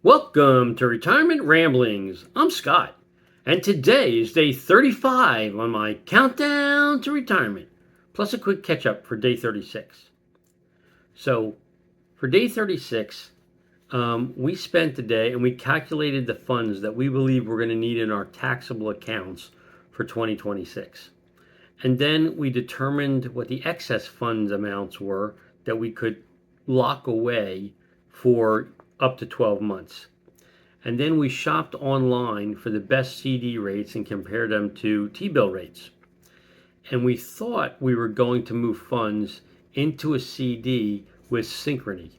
Welcome to Retirement Ramblings. I'm Scott, and today is day 35 on my countdown to retirement, plus a quick catch up for day 36. So, for day 36, we spent the day and we calculated the funds that we believe we're going to need in our taxable accounts for 2026. And then we determined what the excess funds amounts were that we could lock away for up to 12 months. And then we shopped online for the best CD rates and compared them to T-bill rates. And we thought we were going to move funds into a CD with Synchrony.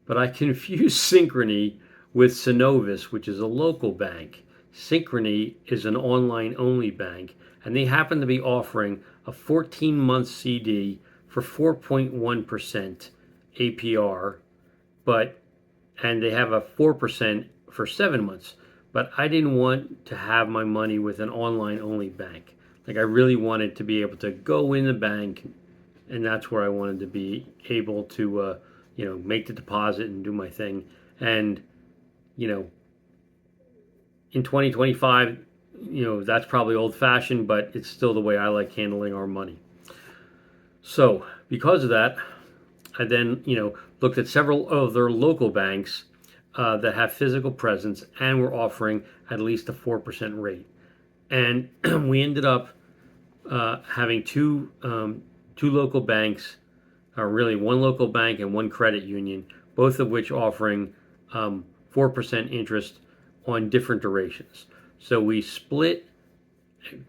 But I confused Synchrony with Synovus, which is a local bank. Synchrony is an online-only bank, and they happen to be offering a 14-month CD for 4.1% APR, and they have a 4% for 7 months. But I didn't want to have my money with an online-only bank. Like, I really wanted to be able to go in the bank, and that's where I wanted to be able to, make the deposit and do my thing. And, in 2025, that's probably old-fashioned, but it's still the way I like handling our money. So, because of that, I then, looked at several other local banks that have physical presence and were offering at least a 4% rate. And we ended up having two local banks, or really one local bank and one credit union, both of which offering 4% interest on different durations. So we split,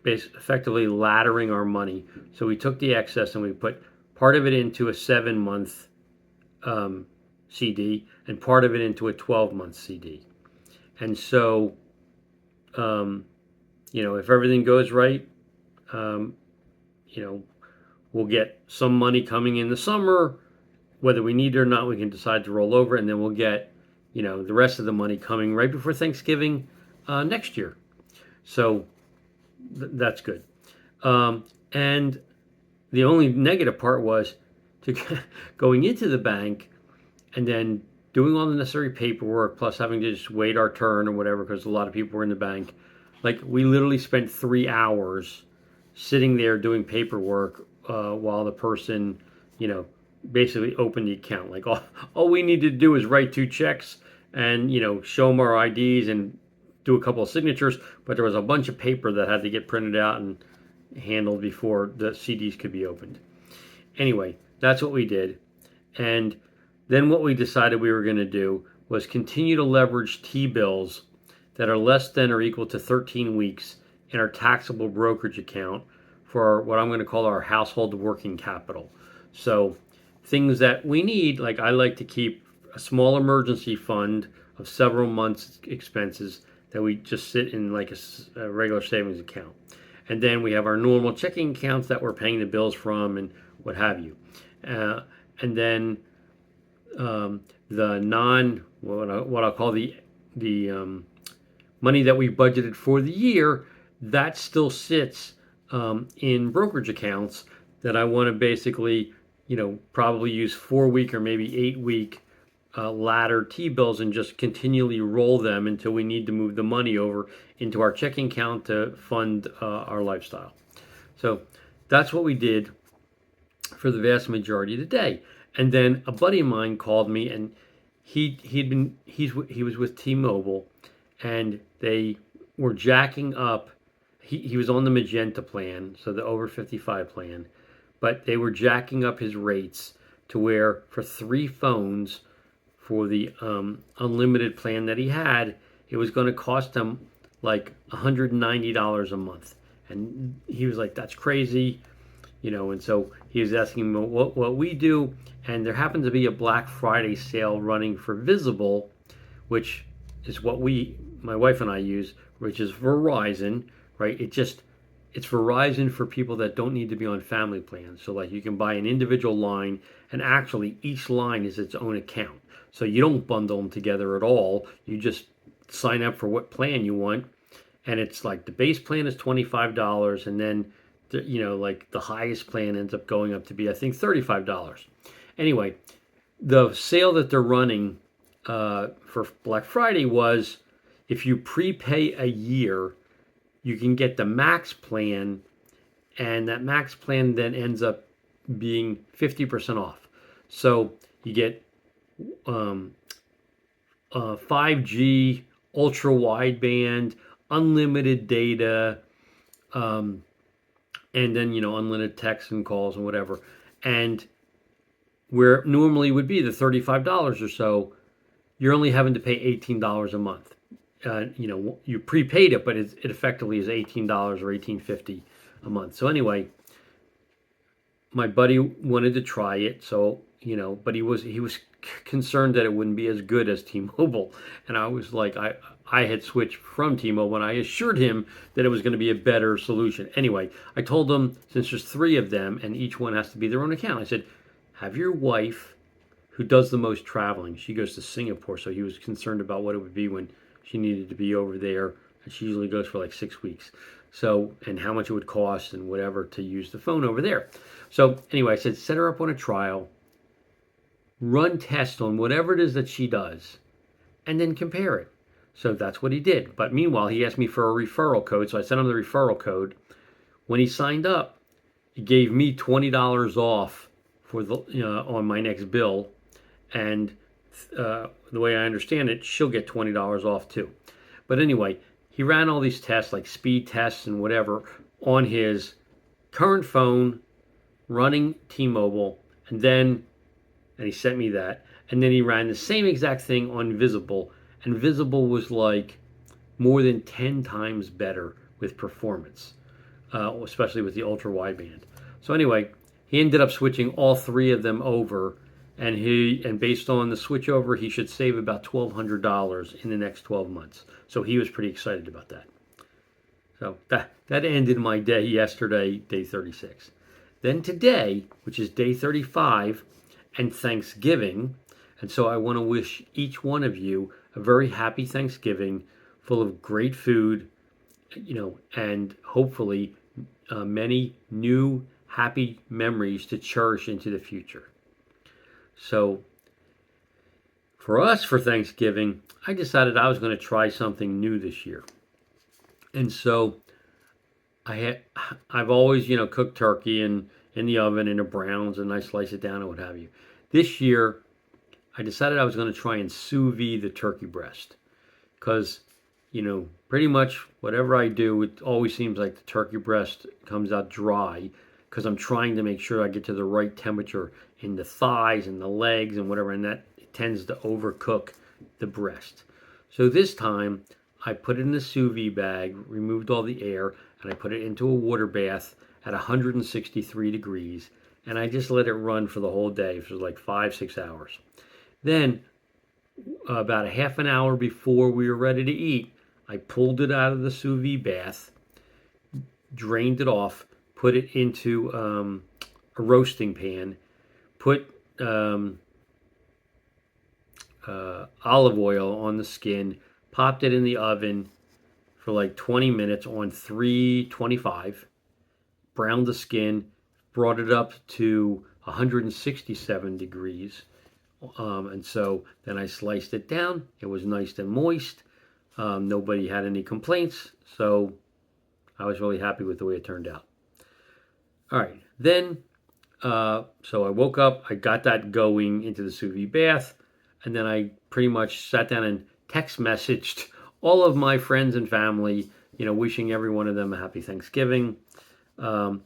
effectively laddering our money. So we took the excess and we put part of it into a 7-month CD and part of it into a 12-month CD. And so, if everything goes right, we'll get some money coming in the summer. Whether we need it or not, we can decide to roll over, and then we'll get, the rest of the money coming right before Thanksgiving next year. So that's good. And the only negative part was going into the bank and then doing all the necessary paperwork, plus having to just wait our turn or whatever, because a lot of people were in the bank. Like, we literally spent 3 hours sitting there doing paperwork while the person, basically opened the account. Like, all we needed to do is write 2 checks and, show them our IDs and do a couple of signatures, but there was a bunch of paper that had to get printed out and handled before the CDs could be opened. Anyway, that's what we did. And then what we decided we were going to do was continue to leverage T-bills that are less than or equal to 13 weeks in our taxable brokerage account for what I'm going to call our household working capital. So things that we need, like I like to keep a small emergency fund of several months' expenses that we just sit in like a regular savings account. And then we have our normal checking accounts that we're paying the bills from and what have you. And then the what I'll call the money that we budgeted for the year, that still sits in brokerage accounts that I want to basically, probably use 4-week or maybe 8-week ladder T-bills and just continually roll them until we need to move the money over into our checking account to fund our lifestyle. So that's what we did for the vast majority of the day. And then a buddy of mine called me, and he was with T-Mobile, and they were jacking up. He was on the Magenta plan, so the over 55 plan, but they were jacking up his rates to where for 3 phones for the unlimited plan that he had, it was going to cost him like $190 a month. And he was like, that's crazy. And so he was asking me what we do, and there happened to be a Black Friday sale running for Visible, which is what my wife and I use, which is Verizon, right? It's Verizon for people that don't need to be on family plans. So like you can buy an individual line, and actually each line is its own account. So you don't bundle them together at all. You just sign up for what plan you want, and it's like the base plan is $25, and then like the highest plan ends up going up to be, I think, $35. Anyway, the sale that they're running for Black Friday was if you prepay a year, you can get the max plan, and that max plan then ends up being 50% off. So you get 5G, ultra wideband, unlimited data, and then unlimited text and calls and whatever. And where it normally would be the $35 or so, you're only having to pay $18 a month. You prepaid it, but it effectively is $18 or $18.50 a month. So anyway, my buddy wanted to try it, so but he was concerned that it wouldn't be as good as T-Mobile, and I was like, I had switched from T-Mobile, and I assured him that it was going to be a better solution. Anyway, I told him, since there's 3 of them and each one has to be their own account, I said, have your wife, who does the most traveling, she goes to Singapore, so he was concerned about what it would be when she needed to be over there, and she usually goes for like 6 weeks. So, and how much it would cost and whatever to use the phone over there. So anyway, I said, set her up on a trial, run tests on whatever it is that she does, and then compare it. So that's what he did. But meanwhile, he asked me for a referral code, so I sent him the referral code. When he signed up, he gave me $20 off for the on my next bill, and the way I understand it, she'll get $20 off too. But anyway, he ran all these tests, like speed tests and whatever, on his current phone, running T-Mobile, and he sent me that, and then he ran the same exact thing on Visible, and Visible was like more than 10 times better with performance, especially with the ultra wideband. So anyway, he ended up switching all 3 of them over, and based on the switch over, he should save about $1,200 in the next 12 months. So he was pretty excited about that. So that ended my day yesterday, day 36. Then today, which is day 35, and Thanksgiving, and so I want to wish each one of you a very happy Thanksgiving, full of great food, and hopefully many new happy memories to cherish into the future. So for us, for Thanksgiving, I decided I was going to try something new this year. And so I've always, cooked turkey in the oven in the browns, and I slice it down and what have you. This year, I decided I was going to try and sous vide the turkey breast, because, pretty much whatever I do, it always seems like the turkey breast comes out dry, because I'm trying to make sure I get to the right temperature in the thighs and the legs and whatever, and that tends to overcook the breast. So this time, I put it in the sous vide bag, removed all the air, and I put it into a water bath at 163 degrees, and I just let it run for the whole day for like 5-6 hours. Then, about a half an hour before we were ready to eat, I pulled it out of the sous vide bath, drained it off, put it into a roasting pan, put olive oil on the skin, popped it in the oven for like 20 minutes on 325, browned the skin, brought it up to 167 degrees, and so then I sliced it down. It was nice and moist. Nobody had any complaints, so I was really happy with the way it turned out. All right, then, so I woke up, I got that going into the sous vide bath, and then I pretty much sat down and text messaged all of my friends and family, wishing every one of them a happy Thanksgiving. And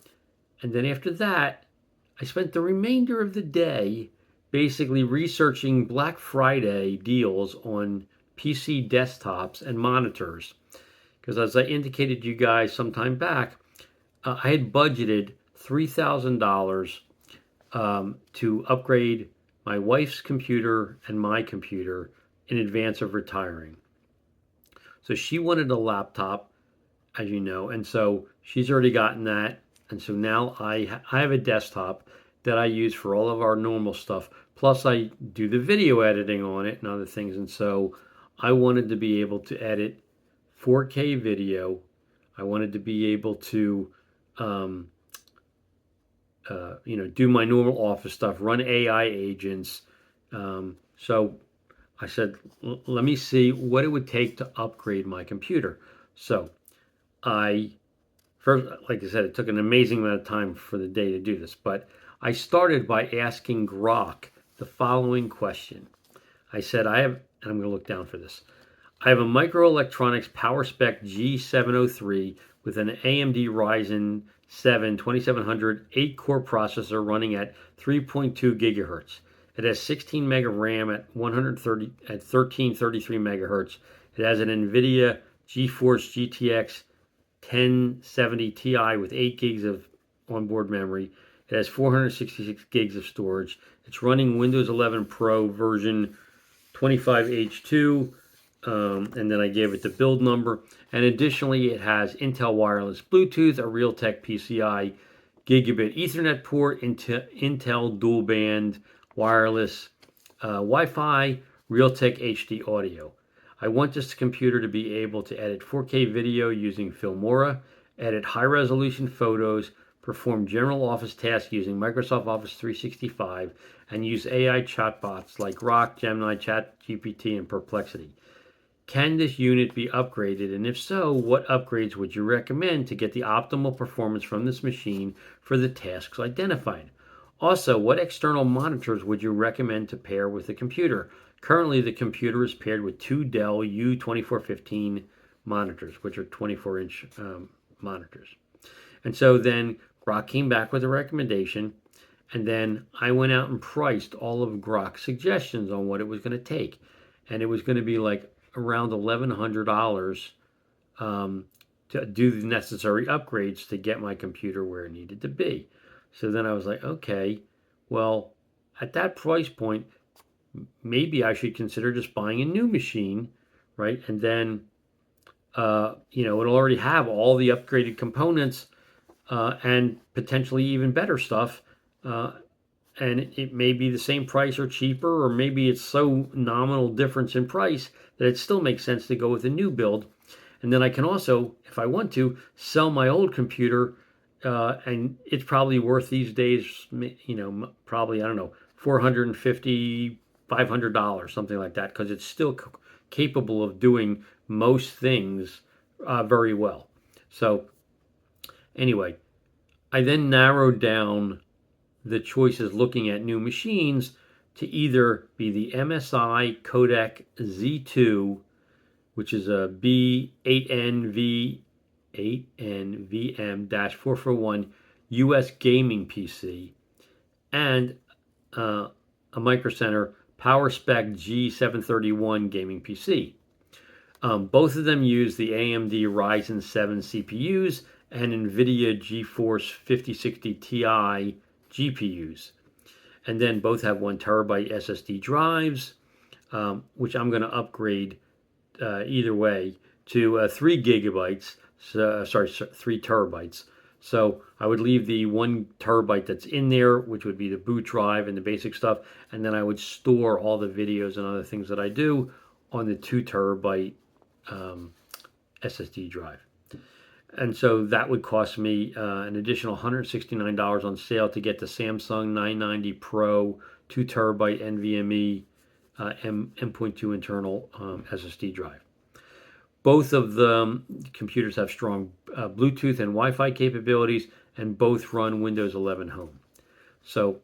then after that, I spent the remainder of the day basically researching Black Friday deals on PC desktops and monitors. Because as I indicated to you guys some time back, I had budgeted $3,000 to upgrade my wife's computer and my computer in advance of retiring. So she wanted a laptop, as you know, and so she's already gotten that. And so now I have a desktop that I use for all of our normal stuff. Plus I do the video editing on it and other things. And so I wanted to be able to edit 4K video. I wanted to be able to, do my normal office stuff, run AI agents. So I said, let me see what it would take to upgrade my computer. So I first, like I said, it took an amazing amount of time for the day to do this, but I started by asking Grok the following question. I said, and I'm going to look down for this. I have a microelectronics PowerSpec G703 with an AMD Ryzen 7 2700 8-core processor running at 3.2 gigahertz. It has 16 meg of RAM at 1333 megahertz. It has an NVIDIA GeForce GTX 1070 Ti with 8 gigs of onboard memory. It has 466 gigs of storage. It's running Windows 11 Pro version 25H2, and then I gave it the build number. And additionally, it has Intel wireless Bluetooth, a Realtek PCI gigabit Ethernet port, Intel dual band wireless Wi-Fi, Realtek HD audio. I want this computer to be able to edit 4K video using Filmora, edit high-resolution photos, perform general office tasks using Microsoft Office 365, and use AI chatbots like Grok, Gemini, ChatGPT, and Perplexity. Can this unit be upgraded, and if so, what upgrades would you recommend to get the optimal performance from this machine for the tasks identified? Also, what external monitors would you recommend to pair with the computer? Currently, the computer is paired with two Dell U2415 monitors, which are 24-inch monitors. And so then Grok came back with a recommendation, and then I went out and priced all of Grok's suggestions on what it was going to take. And it was going to be like around $1,100 to do the necessary upgrades to get my computer where it needed to be. So then I was like, okay, well, at that price point, maybe I should consider just buying a new machine, right? And then, it'll already have all the upgraded components and potentially even better stuff. And it may be the same price or cheaper, or maybe it's so nominal difference in price that it still makes sense to go with a new build. And then I can also, if I want to, sell my old computer, and it's probably worth these days, probably, I don't know, $450, $500, something like that, because it's still capable of doing most things very well. So anyway, I then narrowed down the choices looking at new machines to either be the MSI Codec Z2, which is a B8NVM-441 US gaming PC, and a Micro Center PowerSpec G731 gaming PC. Both of them use the AMD Ryzen 7 CPUs and NVIDIA GeForce 5060 Ti GPUs. And then both have 1 terabyte SSD drives, which I'm going to upgrade either way to 3 gigabytes, 3 terabytes. So I would leave the 1 terabyte that's in there, which would be the boot drive and the basic stuff, and then I would store all the videos and other things that I do on the 2 terabyte SSD drive. And so that would cost me an additional $169 on sale to get the Samsung 990 Pro 2 terabyte NVMe M.2 internal SSD drive. Both of the computers have strong Bluetooth and Wi-Fi capabilities, and both run Windows 11 Home. So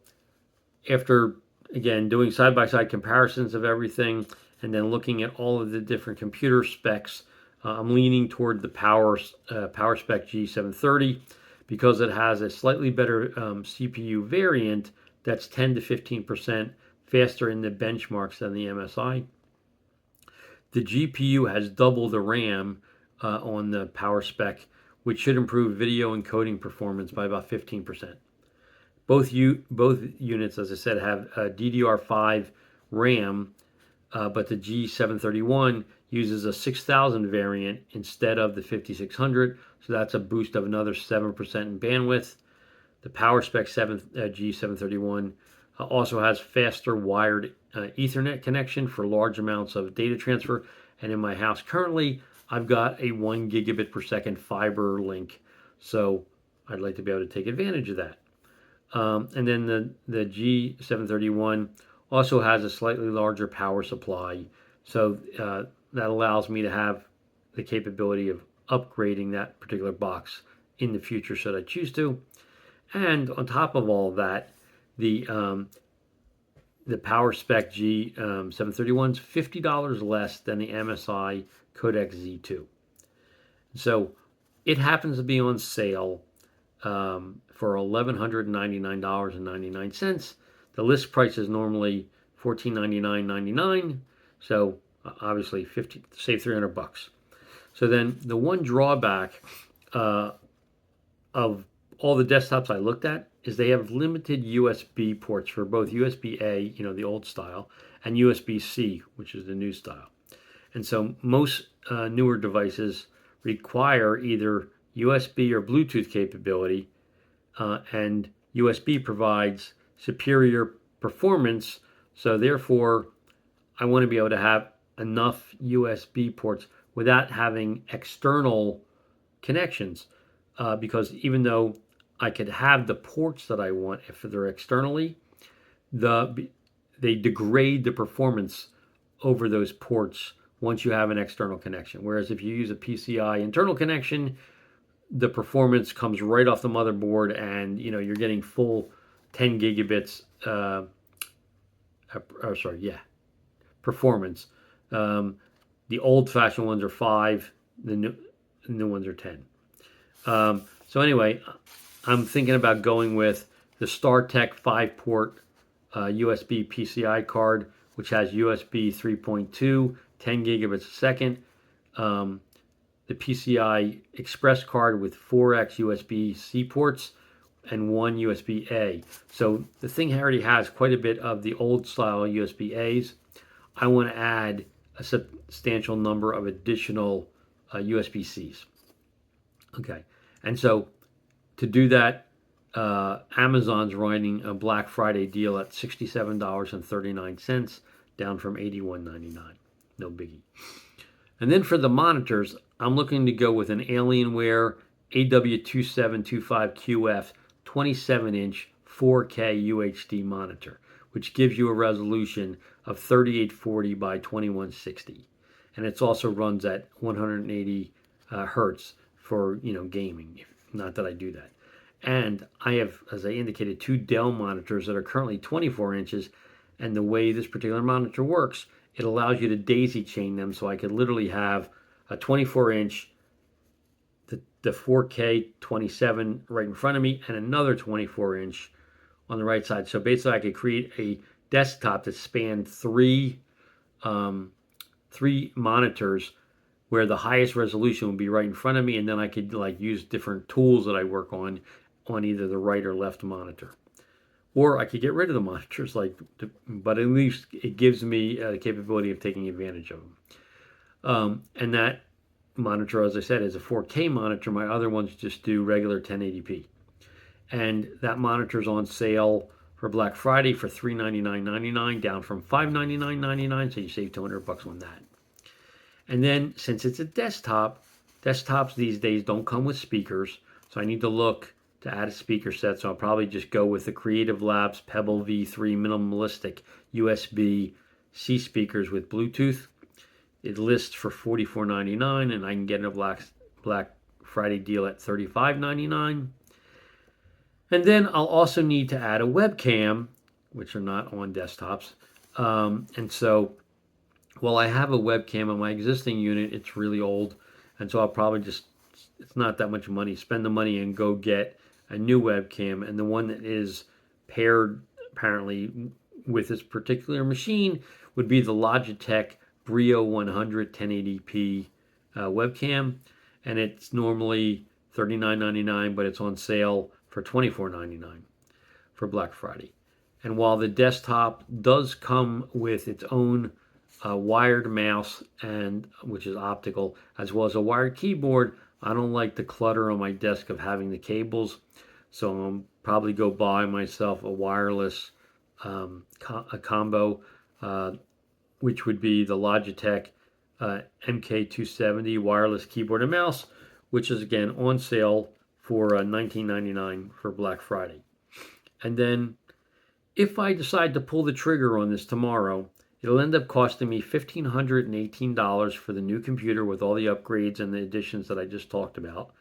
after, again, doing side-by-side comparisons of everything and then looking at all of the different computer specs, I'm leaning toward the PowerSpec G730 because it has a slightly better CPU variant that's 10 to 15% faster in the benchmarks than the MSI. The GPU has double the RAM on the PowerSpec, which should improve video encoding performance by about 15%. Both units, as I said, have DDR5 RAM, but the G731 uses a 6000 variant instead of the 5600, so that's a boost of another 7% in bandwidth. The PowerSpec G731 also has faster wired Ethernet connection for large amounts of data transfer, and in my house currently, I've got a 1 gigabit per second fiber link, so I'd like to be able to take advantage of that. And then the G731 also has a slightly larger power supply. So that allows me to have the capability of upgrading that particular box in the future should I choose to. And on top of all of that, the Power Spec G 731 is $50 less than the MSI Codex Z2. So it happens to be on sale for $1,199.99. The list price is normally $1499.99. So obviously save $300. So then the one drawback of all the desktops I looked at is they have limited USB ports for both USB-A, the old style, and USB-C, which is the new style. And so most newer devices require either USB or Bluetooth capability, and USB provides superior performance. So therefore, I want to be able to have enough USB ports without having external connections, because even though I could have the ports that I want if they're externally, they degrade the performance over those ports once you have an external connection. Whereas if you use a PCI internal connection, the performance comes right off the motherboard, and you're getting full 10 gigabits. Performance. The old-fashioned ones are 5. The new ones are 10. So anyway, I'm thinking about going with the StarTech 5-port USB PCI card, which has USB 3.2, 10 gigabits a second. The PCI Express card with 4x USB-C ports and 1 USB-A. So the thing already has quite a bit of the old style USB-As. I want to add a substantial number of additional USB-Cs. Okay, and so to do that, Amazon's running a Black Friday deal at $67.39, down from $81.99. No biggie. And then for the monitors, I'm looking to go with an Alienware AW2725QF 27-inch 4K UHD monitor, which gives you a resolution of 3840 by 2160. And it also runs at 180 hertz for gaming. Not that I do that. And I have, as I indicated, 2 Dell monitors that are currently 24 inches. And the way this particular monitor works, it allows you to daisy chain them, so I could literally have a 24-inch, the 4K 27 right in front of me, and another 24-inch on the right side. So basically, I could create a desktop that spanned three monitors, where the highest resolution would be right in front of me, and then I could use different tools that I work on either the right or left monitor. Or I could get rid of the monitors, but at least it gives me the capability of taking advantage of them. And that monitor, as I said, is a 4K monitor. My other ones just do regular 1080p. And that monitor's on sale for Black Friday for $399.99, down from $599.99, so you save $200 on that. And then, since it's a desktop, desktops these days don't come with speakers, so I need to look to add a speaker set. So I'll probably just go with the Creative Labs Pebble V3 minimalistic USB-C speakers with Bluetooth. It lists for $44.99, and I can get a Black Friday deal at $35.99. And then I'll also need to add a webcam, which are not on desktops. And so, while I have a webcam on my existing unit, it's really old. And so I'll probably it's not that much money, spend the money and go get a new webcam. And the one that is paired apparently with this particular machine would be the Logitech Brio 100 1080p webcam. And it's normally $39.99, but it's on sale for $24.99 for Black Friday. And while the desktop does come with its own wired mouse, which is optical, as well as a wired keyboard, I don't like the clutter on my desk of having the cables, so I'll probably go buy myself a wireless combo, which would be the Logitech MK270 wireless keyboard and mouse, which is again on sale for $19.99 for Black Friday. And then if I decide to pull the trigger on this tomorrow, it'll end up costing me $1,518 for the new computer with all the upgrades and the additions that I just talked about,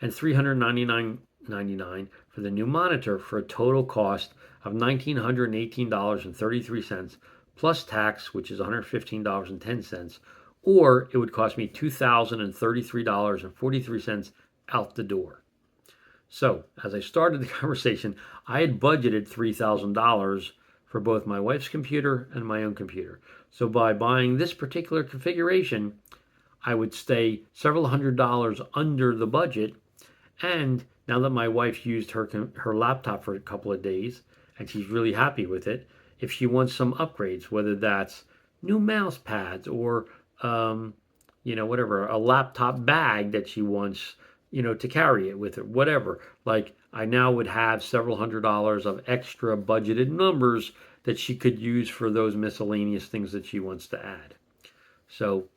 and $399.99 for the new monitor, for a total cost of $1,918.33 plus tax, which is $115.10, or it would cost me $2,033.43 out the door. So, as I started the conversation, I had budgeted $3,000 for both my wife's computer and my own computer. So, by buying this particular configuration, I would stay several $100s under the budget. And now that my wife used her laptop for a couple of days and she's really happy with it, if she wants some upgrades, whether that's new mouse pads or whatever, a laptop bag that she wants, to carry it with her, whatever. Like, I now would have several $100s of extra budgeted numbers that she could use for those miscellaneous things that she wants to add. So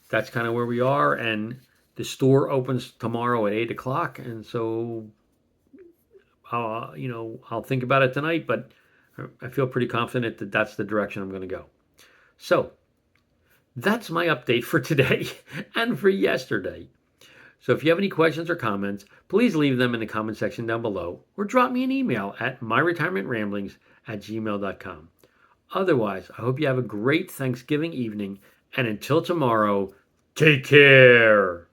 that's kind of where we are. And the store opens tomorrow at 8 o'clock. And so, I'll think about it tonight, but I feel pretty confident that that's the direction I'm going to go. So that's my update for today and for yesterday. So if you have any questions or comments, please leave them in the comment section down below, or drop me an email at myretirementramblings@gmail.com. Otherwise, I hope you have a great Thanksgiving evening, and until tomorrow, take care.